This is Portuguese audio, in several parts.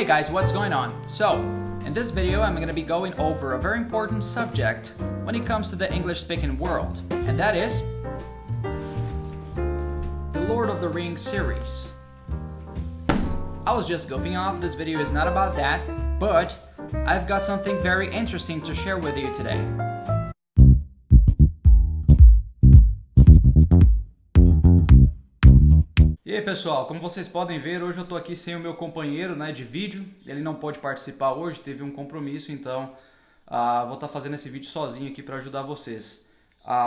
Hey guys, what's going on? So, in this video I'm going to be going over a very important subject when it comes to the English speaking world, and that is the Lord of the Rings series. I was just goofing off, this video is not about that, but I've got something very interesting to share with you today. E aí pessoal, como vocês podem ver, hoje eu tô aqui sem o meu companheiro, de vídeo. Ele não pode participar hoje, teve um compromisso, então vou estar fazendo esse vídeo sozinho aqui para ajudar vocês.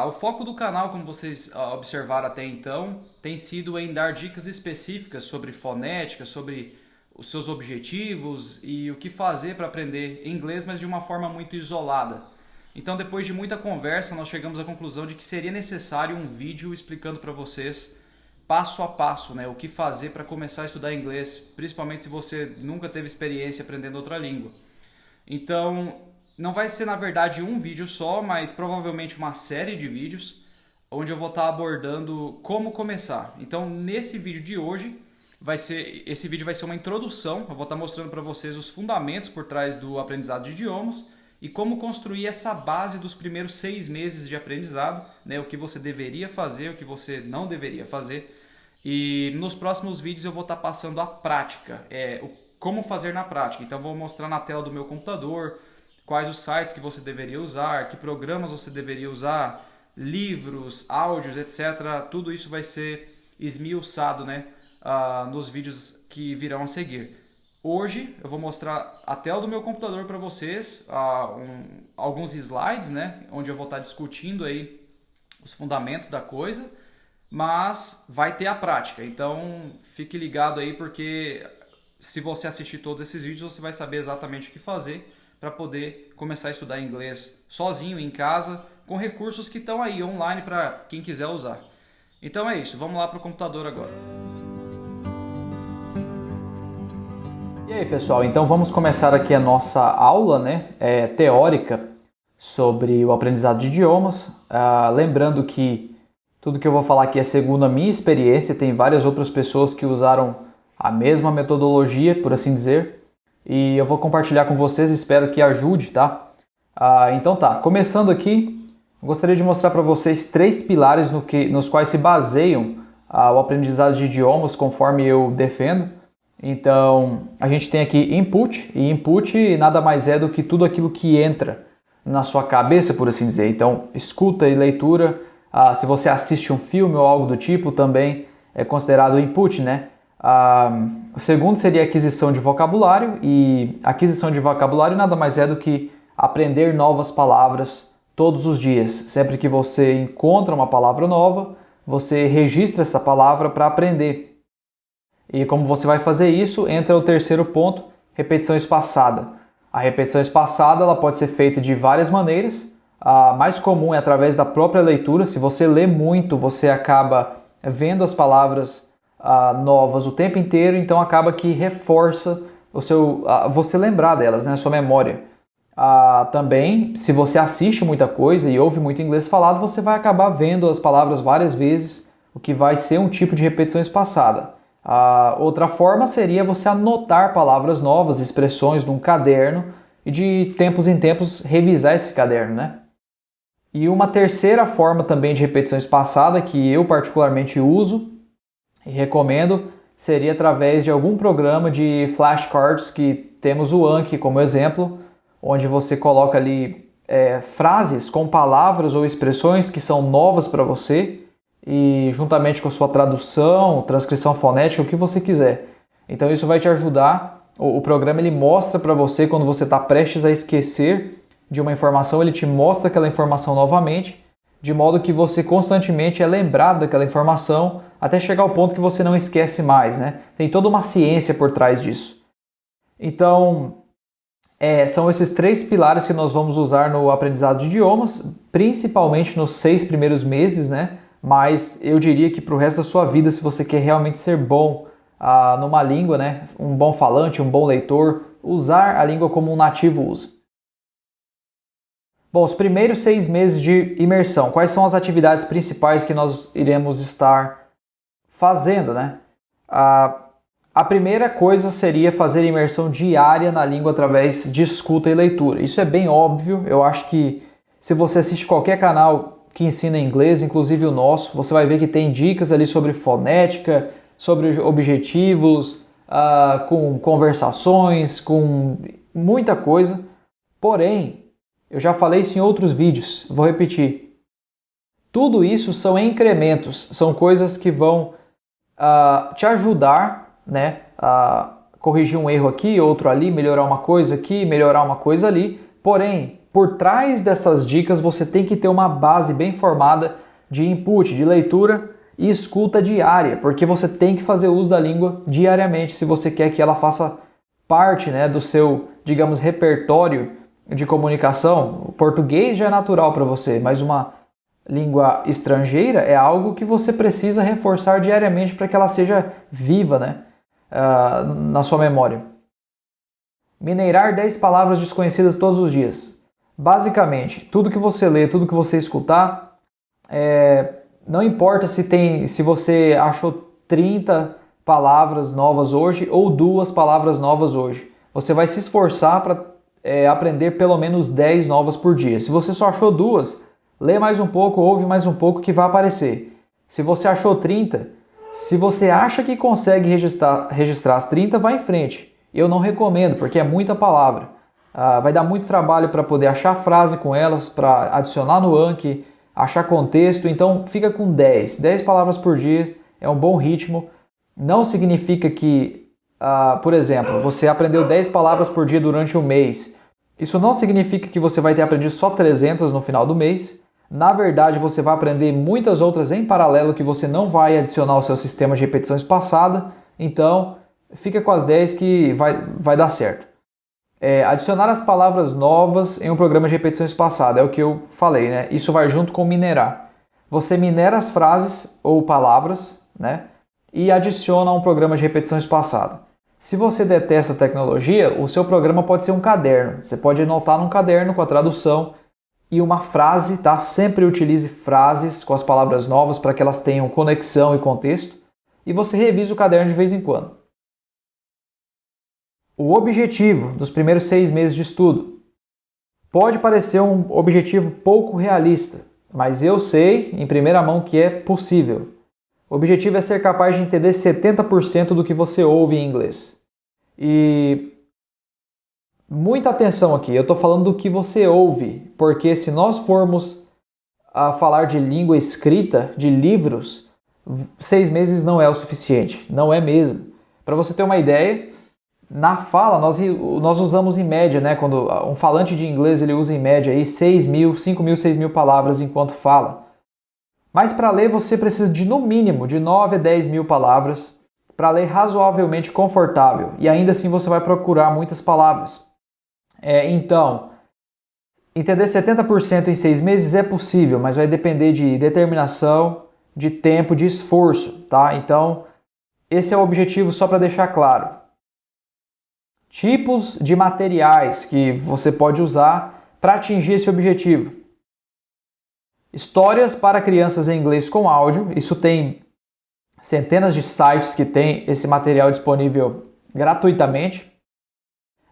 O foco do canal, como vocês observaram até então, tem sido em dar dicas específicas sobre fonética, sobre os seus objetivos e o que fazer para aprender inglês, mas de uma forma muito isolada. Então, depois de muita conversa, nós chegamos à conclusão de que seria necessário um vídeo explicando para vocês passo a passo, o que fazer para começar a estudar inglês, principalmente se você nunca teve experiência aprendendo outra língua. Então, não vai ser na verdade um vídeo só, mas provavelmente uma série de vídeos, onde eu vou estar abordando como começar. Então, nesse vídeo de hoje, esse vídeo vai ser uma introdução, eu vou estar mostrando para vocês os fundamentos por trás do aprendizado de idiomas, e como construir essa base dos primeiros 6 meses de aprendizado, o que você deveria fazer, o que você não deveria fazer. E nos próximos vídeos eu vou estar passando a prática, como fazer na prática. Então eu vou mostrar na tela do meu computador quais os sites que você deveria usar, que programas você deveria usar, livros, áudios, etc. Tudo isso vai ser esmiuçado nos vídeos que virão a seguir. Hoje eu vou mostrar a tela do meu computador para vocês, alguns slides, onde eu vou estar discutindo aí os fundamentos da coisa, mas vai ter a prática. Então fique ligado aí, porque se você assistir todos esses vídeos você vai saber exatamente o que fazer para poder começar a estudar inglês sozinho, em casa, com recursos que estão aí online para quem quiser usar. Então é isso, vamos lá para o computador agora. E aí pessoal, então vamos começar aqui a nossa aula teórica sobre o aprendizado de idiomas. Lembrando que tudo que eu vou falar aqui é segundo a minha experiência, tem várias outras pessoas que usaram a mesma metodologia, por assim dizer, e eu vou compartilhar com vocês, espero que ajude, tá? Então tá, começando aqui, eu gostaria de mostrar para vocês 3 pilares nos quais se baseiam o aprendizado de idiomas conforme eu defendo. Então, a gente tem aqui input, e input nada mais é do que tudo aquilo que entra na sua cabeça, por assim dizer. Então, escuta e leitura, se você assiste um filme ou algo do tipo, também é considerado input, O segundo seria aquisição de vocabulário, e aquisição de vocabulário nada mais é do que aprender novas palavras todos os dias. Sempre que você encontra uma palavra nova, você registra essa palavra para aprender. E como você vai fazer isso, entra o terceiro ponto, repetição espaçada. A repetição espaçada ela pode ser feita de várias maneiras. A mais comum é através da própria leitura. Se você lê muito, você acaba vendo as palavras novas o tempo inteiro, então acaba que reforça você lembrar delas, a sua memória. Também, se você assiste muita coisa e ouve muito inglês falado, você vai acabar vendo as palavras várias vezes, o que vai ser um tipo de repetição espaçada. Outra forma seria você anotar palavras novas, expressões num caderno e de tempos em tempos revisar esse caderno, E uma terceira forma também de repetição espaçada que eu particularmente uso e recomendo seria através de algum programa de flashcards, que temos o Anki como exemplo, onde você coloca ali frases com palavras ou expressões que são novas para você, e juntamente com a sua tradução, transcrição fonética, o que você quiser. Então isso vai te ajudar. O programa ele mostra para você quando você está prestes a esquecer de uma informação, ele te mostra aquela informação novamente, de modo que você constantemente é lembrado daquela informação até chegar ao ponto que você não esquece mais, Tem toda uma ciência por trás disso. Então, são esses 3 pilares que nós vamos usar no aprendizado de idiomas, principalmente nos 6 primeiros meses, Mas eu diria que para o resto da sua vida, se você quer realmente ser bom numa língua, um bom falante, um bom leitor, usar a língua como um nativo usa. Bom, os primeiros 6 meses de imersão, quais são as atividades principais que nós iremos estar fazendo, A primeira coisa seria fazer imersão diária na língua através de escuta e leitura. Isso é bem óbvio, eu acho que se você assiste qualquer canal que ensina inglês, inclusive o nosso, você vai ver que tem dicas ali sobre fonética, sobre objetivos, com conversações, com muita coisa. Porém, eu já falei isso em outros vídeos, vou repetir. Tudo isso são incrementos, são coisas que vão te ajudar, né, a corrigir um erro aqui, outro ali, melhorar uma coisa aqui, melhorar uma coisa ali. Porém, por trás dessas dicas você tem que ter uma base bem formada de input, de leitura e escuta diária, porque você tem que fazer uso da língua diariamente se você quer que ela faça parte, né, do seu, digamos, repertório de comunicação. O português já é natural para você, mas uma língua estrangeira é algo que você precisa reforçar diariamente para que ela seja viva, né, na sua memória. Mineirar 10 palavras desconhecidas todos os dias. Basicamente, tudo que você lê, tudo que você escutar, não importa se você achou 30 palavras novas hoje ou 2 palavras novas hoje. Você vai se esforçar para aprender pelo menos 10 novas por dia. Se você só achou 2, lê mais um pouco, ouve mais um pouco que vai aparecer. Se você achou 30, se você acha que consegue registrar as 30, vai em frente. Eu não recomendo, porque é muita palavra. Vai dar muito trabalho para poder achar frase com elas, para adicionar no Anki, achar contexto. Então fica com 10. 10 palavras por dia é um bom ritmo. Não significa que, por exemplo, você aprendeu 10 palavras por dia durante um mês. Isso não significa que você vai ter aprendido só 300 no final do mês. Na verdade, você vai aprender muitas outras em paralelo que você não vai adicionar ao seu sistema de repetição espaçada. Então, fica com as 10 que vai dar certo. Adicionar as palavras novas em um programa de repetição espaçada, é o que eu falei, né? Isso vai junto com minerar. Você minera as frases ou palavras, né? E adiciona a um programa de repetição espaçada. Se você detesta a tecnologia, o seu programa pode ser um caderno. Você pode anotar num caderno com a tradução e uma frase, tá? Sempre utilize frases com as palavras novas para que elas tenham conexão e contexto. E você revisa o caderno de vez em quando. O objetivo dos primeiros 6 meses de estudo pode parecer um objetivo pouco realista, mas eu sei em primeira mão que é possível. O objetivo é ser capaz de entender 70% do que você ouve em inglês. E muita atenção aqui, eu estou falando do que você ouve, porque se nós formos a falar de língua escrita, de livros, 6 meses não é o suficiente, não é mesmo. Para você ter uma ideia, na fala nós usamos em média, né, quando um falante de inglês ele usa em média aí 6.000, 5.000, 6.000 palavras enquanto fala. Mas para ler você precisa de no mínimo de 9 a 10 mil palavras para ler razoavelmente confortável. E ainda assim você vai procurar muitas palavras. Então, entender 70% em 6 meses é possível, mas vai depender de determinação, de tempo, de esforço, tá? Então, esse é o objetivo só para deixar claro. Tipos de materiais que você pode usar para atingir esse objetivo. Histórias para crianças em inglês com áudio. Isso tem centenas de sites que tem esse material disponível gratuitamente.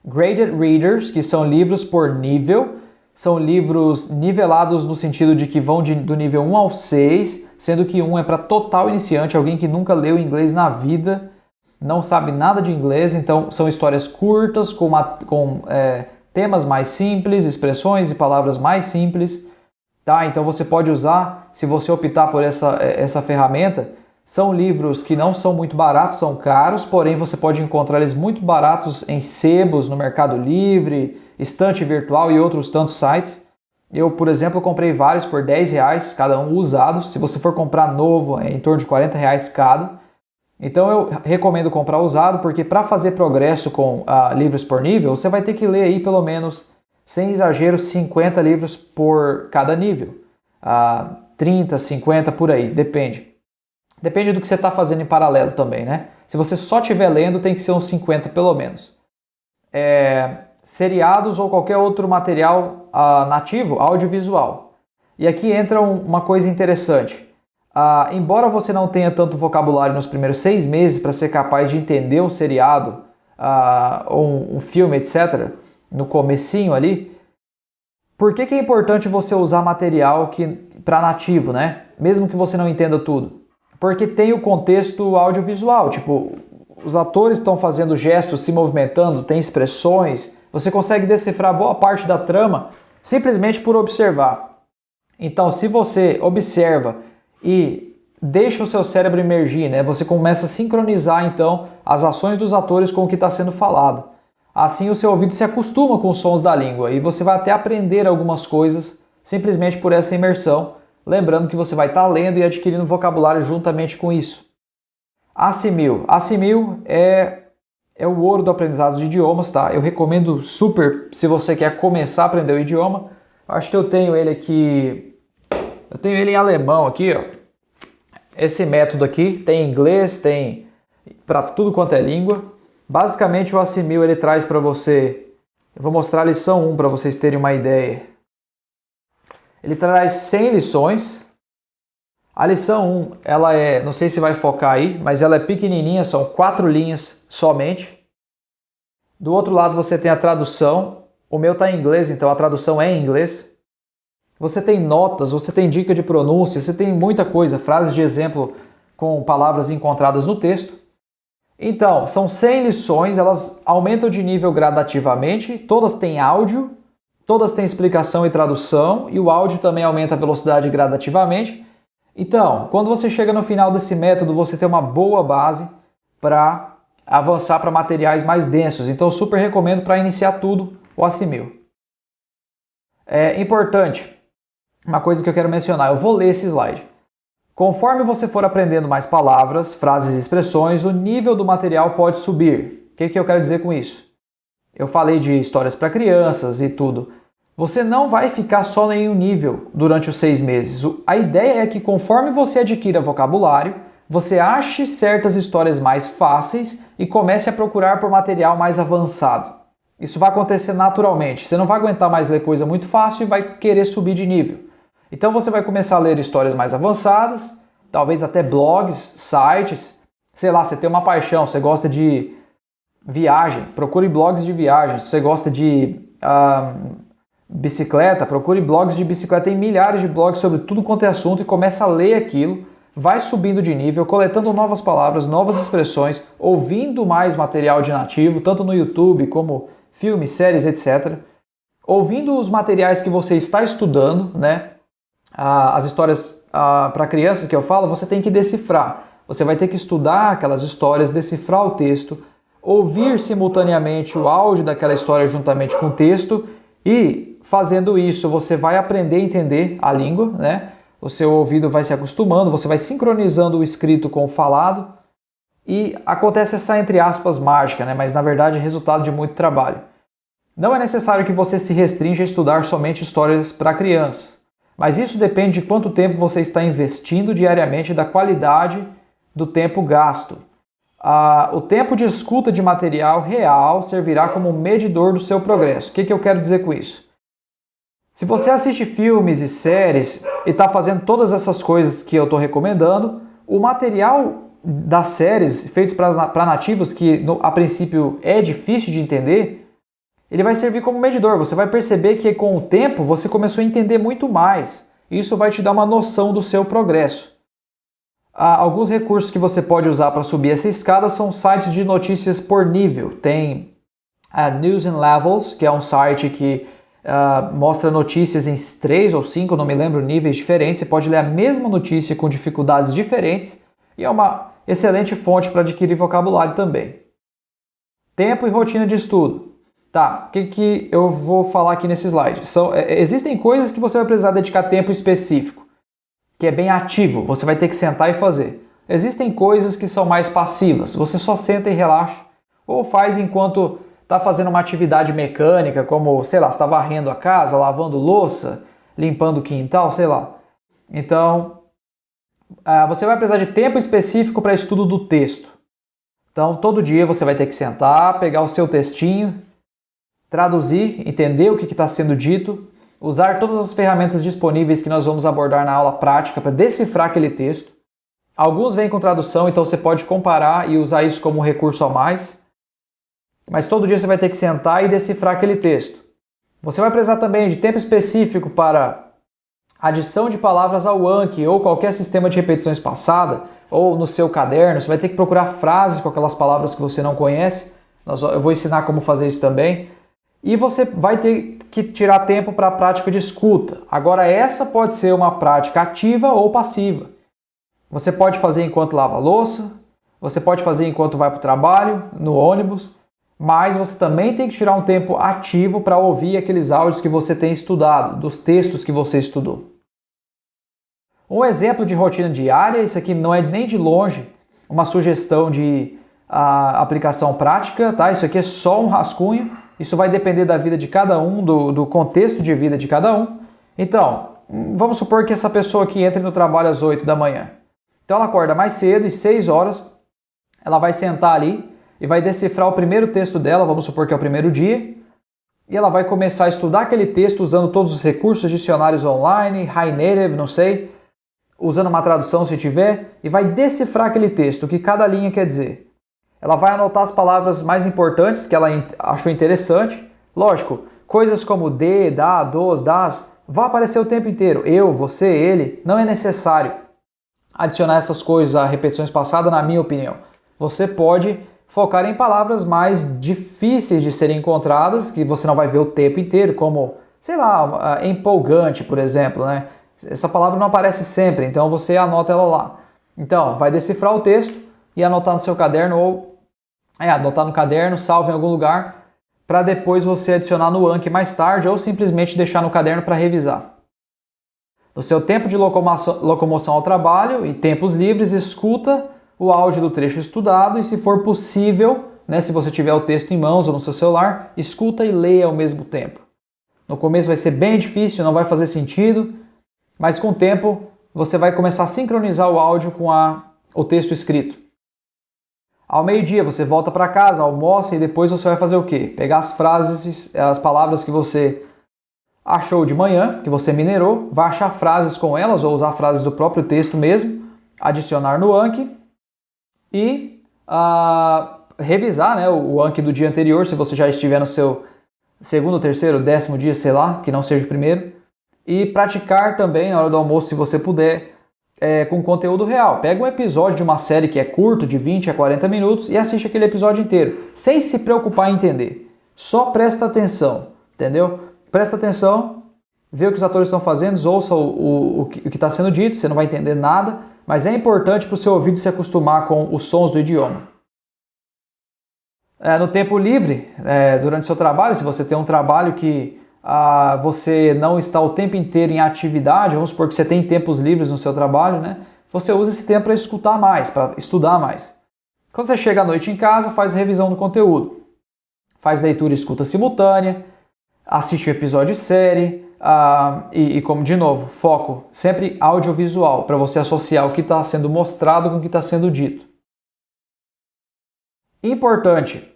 Graded Readers, que são livros por nível. São livros nivelados no sentido de que vão do nível 1 ao 6, sendo que 1 é para total iniciante, alguém que nunca leu inglês na vida, não sabe nada de inglês. Então são histórias curtas, com temas mais simples, expressões e palavras mais simples. Tá? Então você pode usar, se você optar por essa ferramenta, são livros que não são muito baratos, são caros, porém você pode encontrar eles muito baratos em sebos, no Mercado Livre, Estante Virtual e outros tantos sites. Eu, por exemplo, comprei vários por R$10, cada um usados. Se você for comprar novo, é em torno de R$40 cada. Então eu recomendo comprar usado, porque para fazer progresso com livros por nível, você vai ter que ler aí pelo menos, sem exagero, 50 livros por cada nível. 30, 50, por aí, depende. Depende do que você está fazendo em paralelo também, né? Se você só estiver lendo, tem que ser uns 50 pelo menos. Seriados ou qualquer outro material nativo, audiovisual. E aqui entra uma coisa interessante. Embora você não tenha tanto vocabulário nos primeiros 6 meses para ser capaz de entender um seriado, ou um filme, etc., no comecinho ali, por que é importante você usar material para nativo, né? Mesmo que você não entenda tudo? Porque tem o contexto audiovisual, tipo, os atores estão fazendo gestos, se movimentando, tem expressões, você consegue decifrar boa parte da trama simplesmente por observar. Então, se você observa e deixa o seu cérebro emergir, né? Você começa a sincronizar então as ações dos atores com o que está sendo falado. Assim o seu ouvido se acostuma com os sons da língua e você vai até aprender algumas coisas simplesmente por essa imersão, lembrando que você vai estar lendo e adquirindo vocabulário juntamente com isso. Assimil. Assimil é o ouro do aprendizado de idiomas, tá? Eu recomendo super se você quer começar a aprender o idioma. Acho que eu tenho ele aqui. Eu tenho ele em alemão aqui, ó. Esse método aqui tem em inglês, tem para tudo quanto é língua. Basicamente o Assimil ele traz para você. Eu vou mostrar a lição 1 para vocês terem uma ideia. Ele traz 100 lições. A lição 1, ela não sei se vai focar aí, mas ela é pequenininha, são 4 linhas somente. Do outro lado você tem a tradução. O meu está em inglês, então a tradução é em inglês. Você tem notas, você tem dica de pronúncia, você tem muita coisa, frases de exemplo com palavras encontradas no texto. Então, são 100 lições, elas aumentam de nível gradativamente, todas têm áudio, todas têm explicação e tradução, e o áudio também aumenta a velocidade gradativamente. Então, quando você chega no final desse método, você tem uma boa base para avançar para materiais mais densos. Então, eu super recomendo para iniciar tudo o Assimil. É importante, uma coisa que eu quero mencionar, eu vou ler esse slide. Conforme você for aprendendo mais palavras, frases e expressões, o nível do material pode subir. O que eu quero dizer com isso? Eu falei de histórias para crianças e tudo. Você não vai ficar só em um nível durante os 6 meses. A ideia é que conforme você adquira vocabulário, você ache certas histórias mais fáceis e comece a procurar por material mais avançado. Isso vai acontecer naturalmente. Você não vai aguentar mais ler coisa muito fácil e vai querer subir de nível. Então você vai começar a ler histórias mais avançadas, talvez até blogs, sites. Sei lá, você tem uma paixão, você gosta de viagem, procure blogs de viagem. Se você gosta de bicicleta, procure blogs de bicicleta. Tem milhares de blogs sobre tudo quanto é assunto e começa a ler aquilo. Vai subindo de nível, coletando novas palavras, novas expressões, ouvindo mais material de nativo, tanto no YouTube como filmes, séries, etc. Ouvindo os materiais que você está estudando, né? As histórias para crianças que eu falo, você tem que decifrar. Você vai ter que estudar aquelas histórias, decifrar o texto, ouvir simultaneamente o áudio daquela história juntamente com o texto e, fazendo isso, você vai aprender a entender a língua, né? O seu ouvido vai se acostumando, você vai sincronizando o escrito com o falado e acontece essa, entre aspas, mágica, né? Mas na verdade é resultado de muito trabalho. Não é necessário que você se restrinja a estudar somente histórias para crianças, mas isso depende de quanto tempo você está investindo diariamente e da qualidade do tempo gasto. O tempo de escuta de material real servirá como medidor do seu progresso. O que eu quero dizer com isso? Se você assiste filmes e séries e está fazendo todas essas coisas que eu estou recomendando, o material das séries feitos para nativos, que a princípio é difícil de entender, ele vai servir como medidor. Você vai perceber que com o tempo você começou a entender muito mais. Isso vai te dar uma noção do seu progresso. Alguns recursos que você pode usar para subir essa escada são sites de notícias por nível. Tem a News and Levels, que é um site que mostra notícias em 3 ou 5, não me lembro, níveis diferentes. Você pode ler a mesma notícia com dificuldades diferentes e é uma excelente fonte para adquirir vocabulário também. Tempo e rotina de estudo. Tá, o que eu vou falar aqui nesse slide? Existem coisas que você vai precisar dedicar tempo específico, que é bem ativo, você vai ter que sentar e fazer. Existem coisas que são mais passivas, você só senta e relaxa, ou faz enquanto está fazendo uma atividade mecânica, como, sei lá, você está varrendo a casa, lavando louça, limpando o quintal, sei lá. Então, você vai precisar de tempo específico para estudo do texto. Então, todo dia você vai ter que sentar, pegar o seu textinho, traduzir, entender o que está sendo dito, usar todas as ferramentas disponíveis que nós vamos abordar na aula prática para decifrar aquele texto. Alguns vêm com tradução, então você pode comparar e usar isso como recurso a mais. Mas todo dia você vai ter que sentar e decifrar aquele texto. Você vai precisar também de tempo específico para adição de palavras ao Anki ou qualquer sistema de repetição espaçada, ou no seu caderno. Você vai ter que procurar frases com aquelas palavras que você não conhece. Eu vou ensinar como fazer isso também. E você vai ter que tirar tempo para a prática de escuta. Agora, essa pode ser uma prática ativa ou passiva. Você pode fazer enquanto lava a louça, você pode fazer enquanto vai para o trabalho, no ônibus, mas você também tem que tirar um tempo ativo para ouvir aqueles áudios que você tem estudado, dos textos que você estudou. Um exemplo de rotina diária, isso aqui não é nem de longe uma sugestão de aplicação prática, tá? Isso aqui é só um rascunho, isso vai depender da vida de cada um, do contexto de vida de cada um. Então, vamos supor que essa pessoa aqui entre no trabalho às 8 da manhã. Então ela acorda mais cedo, às 6 horas, ela vai sentar ali e vai decifrar o primeiro texto dela, vamos supor que é o primeiro dia, e ela vai começar a estudar aquele texto usando todos os recursos, dicionários online, High Native, não sei, usando uma tradução se tiver, e vai decifrar aquele texto, o que cada linha quer dizer. Ela vai anotar as palavras mais importantes que ela achou interessante. Lógico, coisas como de, da, dos, das, vai aparecer o tempo inteiro. Eu, você, ele, não é necessário adicionar essas coisas a repetições passadas, na minha opinião. Você pode focar em palavras mais difíceis de serem encontradas, que você não vai ver o tempo inteiro, como, sei lá, empolgante, por exemplo, né? Essa palavra não aparece sempre, então você anota ela lá. Então, vai decifrar o texto e anotar no seu caderno, ou anotar no caderno, salva em algum lugar, para depois você adicionar no Anki mais tarde, ou simplesmente deixar no caderno para revisar. No seu tempo de locomoção ao trabalho e tempos livres, escuta o áudio do trecho estudado e, se for possível, né, se você tiver o texto em mãos ou no seu celular, escuta e leia ao mesmo tempo. No começo vai ser bem difícil, não vai fazer sentido, mas com o tempo você vai começar a sincronizar o áudio com o texto escrito. Ao meio-dia você volta para casa, almoça e depois você vai fazer o quê? Pegar as frases, as palavras que você achou de manhã, que você minerou, vai achar frases com elas ou usar frases do próprio texto mesmo, adicionar no Anki e revisar, né, o Anki do dia anterior, se você já estiver no seu segundo, terceiro, 10º dia, sei lá, que não seja o primeiro, e praticar também na hora do almoço, se você puder, com conteúdo real. Pega um episódio de uma série que é curto, de 20 a 40 minutos, e assiste aquele episódio inteiro, sem se preocupar em entender. Só presta atenção, entendeu? Presta atenção, vê o que os atores estão fazendo, ouça o que está sendo dito, você não vai entender nada, mas é importante para o seu ouvido se acostumar com os sons do idioma. No tempo livre, durante o seu trabalho, se você tem um trabalho que você não está o tempo inteiro em atividade, vamos supor que você tem tempos livres no seu trabalho, né? Você usa esse tempo para escutar mais, para estudar mais. Quando você chega à noite em casa, faz revisão do conteúdo. Faz leitura e escuta simultânea, assiste o episódio de série, e como de novo, foco sempre audiovisual, para você associar o que está sendo mostrado com o que está sendo dito. Importante,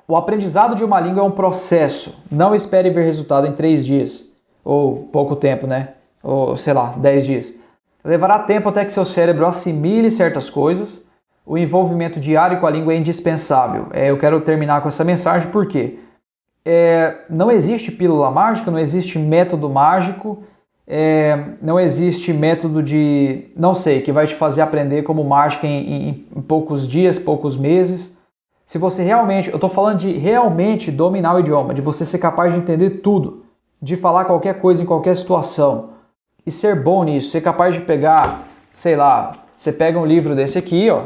o aprendizado de uma língua é um processo. Não espere ver resultado em 3 dias, ou pouco tempo, né? Ou sei lá, 10 dias. Levará tempo até que seu cérebro assimile certas coisas. O envolvimento diário com a língua é indispensável. Eu quero terminar com essa mensagem porque não existe pílula mágica, não existe método mágico, não existe método de, não sei, que vai te fazer aprender como mágica em poucos dias, poucos meses. Se você realmente, eu estou falando de realmente dominar o idioma, de você ser capaz de entender tudo, de falar qualquer coisa em qualquer situação e ser bom nisso, ser capaz de pegar, sei lá, você pega um livro desse aqui, ó,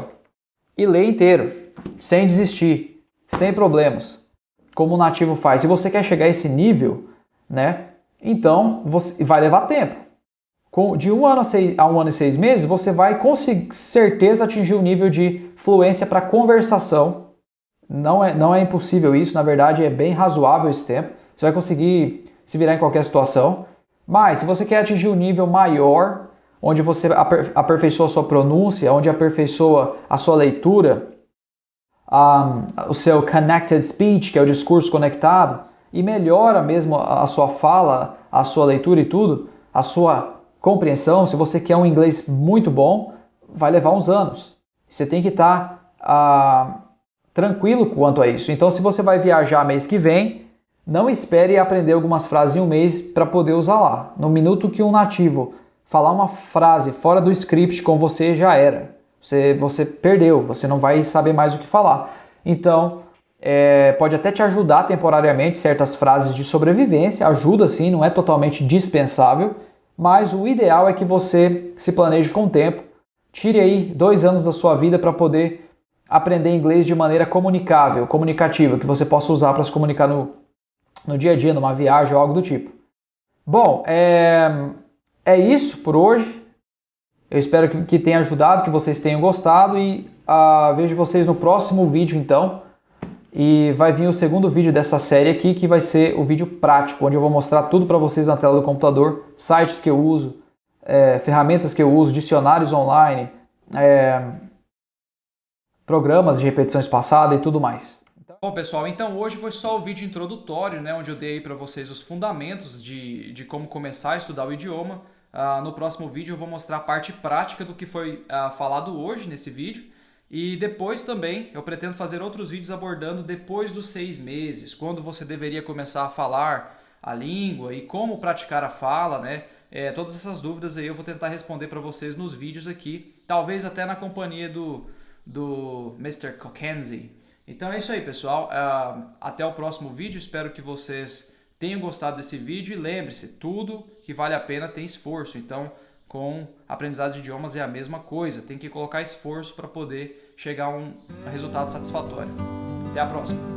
e lê inteiro, sem desistir, sem problemas, como o nativo faz. Se você quer chegar a esse nível, né, então você vai levar tempo. De 1 ano a 1 ano e 6 meses, você vai com certeza atingir o nível de fluência para conversação. Não é impossível isso, na verdade é bem razoável esse tempo. Você vai conseguir se virar em qualquer situação. Mas se você quer atingir um nível maior, onde você aperfeiçoa a sua pronúncia, onde aperfeiçoa a sua leitura, o seu connected speech, que é o discurso conectado, e melhora mesmo a sua fala, a sua leitura e tudo, a sua compreensão. Se você quer um inglês muito bom, vai levar uns anos. Você tem que estar tranquilo quanto a isso. Então, se você vai viajar mês que vem, não espere aprender algumas frases em um mês para poder usar lá. No minuto que um nativo falar uma frase fora do script com você, já era. Você perdeu, você não vai saber mais o que falar. Então, pode até te ajudar temporariamente, certas frases de sobrevivência, ajuda sim, não é totalmente dispensável, mas o ideal é que você se planeje com o tempo, tire aí 2 anos da sua vida para poder aprender inglês de maneira comunicativa, que você possa usar para se comunicar no dia a dia, numa viagem ou algo do tipo. Bom, é isso por hoje. Eu espero que tenha ajudado, que vocês tenham gostado e vejo vocês no próximo vídeo então. E vai vir o segundo vídeo dessa série aqui, que vai ser o vídeo prático, onde eu vou mostrar tudo para vocês na tela do computador, sites que eu uso, ferramentas que eu uso, dicionários online, programas de repetição espaçada e tudo mais. Bom, pessoal, então hoje foi só o vídeo introdutório, né, onde eu dei para vocês os fundamentos de como começar a estudar o idioma. No próximo vídeo eu vou mostrar a parte prática do que foi falado hoje nesse vídeo. E depois também eu pretendo fazer outros vídeos abordando depois dos 6 meses, quando você deveria começar a falar a língua e como praticar a fala, né? Todas essas dúvidas aí eu vou tentar responder para vocês nos vídeos aqui, talvez até na companhia do Mr. Cockenzie. Então é isso aí, pessoal. Até o próximo vídeo. Espero que vocês tenham gostado desse vídeo. E lembre-se, tudo que vale a pena tem esforço. Então, com aprendizado de idiomas é a mesma coisa. Tem que colocar esforço para poder chegar a um resultado satisfatório. Até a próxima.